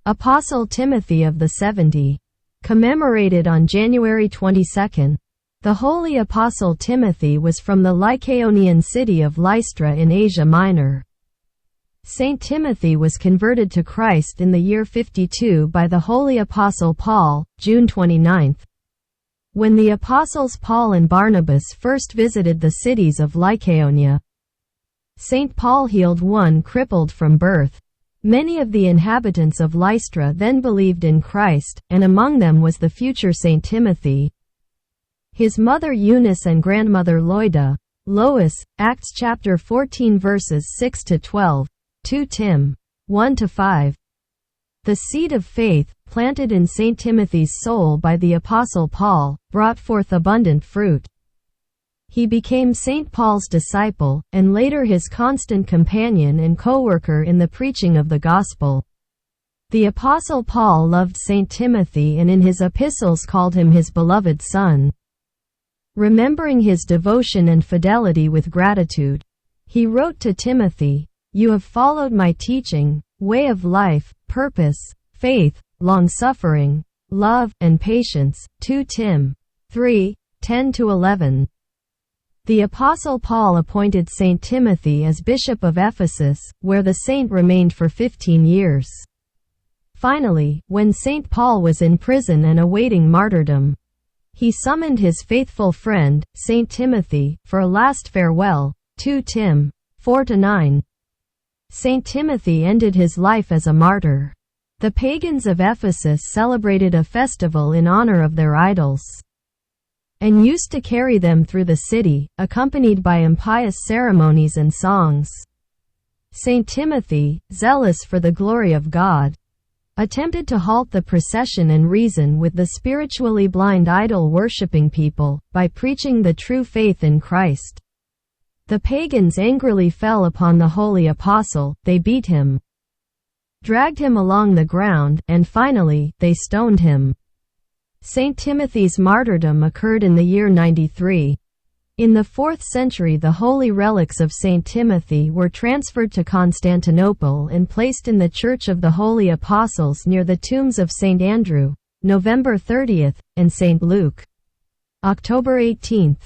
Apostle Timothy of the 70. Commemorated on January 22. The Holy Apostle Timothy was from the Lycaonian city of Lystra in Asia Minor. Saint Timothy was converted to Christ in the year 52 by the Holy Apostle Paul, June 29. When the Apostles Paul and Barnabas first visited the cities of Lycaonia, Saint Paul healed one crippled from birth. Many of the inhabitants of Lystra then believed in Christ, and among them was the future Saint Timothy. His mother Eunice and grandmother Lois, Acts chapter 14 verses 6 to 12, 2 Tim 1 to 5. The seed of faith, planted in Saint Timothy's soul by the Apostle Paul, brought forth abundant fruit. He became Saint Paul's disciple, and later his constant companion and co-worker in the preaching of the gospel. The Apostle Paul loved Saint Timothy and in his epistles called him his beloved son. Remembering his devotion and fidelity with gratitude, he wrote to Timothy, "You have followed my teaching, way of life, purpose, faith, long-suffering, love, and patience." 2 Tim 3, 10-11. The Apostle Paul appointed Saint Timothy as Bishop of Ephesus, where the saint remained for 15 years. Finally, when Saint Paul was in prison and awaiting martyrdom, he summoned his faithful friend, Saint Timothy, for a last farewell. 2 Tim 4-9. Saint Timothy ended his life as a martyr. The pagans of Ephesus celebrated a festival in honor of their idols, and used to carry them through the city, accompanied by impious ceremonies and songs. Saint Timothy, zealous for the glory of God, attempted to halt the procession and reason with the spiritually blind idol-worshipping people, by preaching the true faith in Christ. The pagans angrily fell upon the holy apostle, they beat him, dragged him along the ground, and finally, they stoned him. Saint Timothy's martyrdom occurred in the year 93. In the 4th century the holy relics of Saint Timothy were transferred to Constantinople and placed in the Church of the Holy Apostles near the tombs of Saint Andrew, November 30, and Saint Luke, October 18.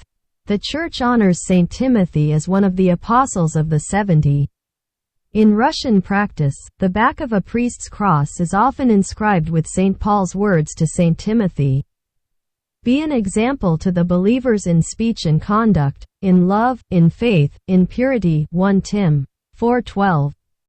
The Church honors Saint Timothy as one of the Apostles of the 70. In Russian practice, the back of a priest's cross is often inscribed with Saint Paul's words to Saint Timothy. Be an example to the believers in speech and conduct, in love, in faith, in purity. 1 Tim 4:12.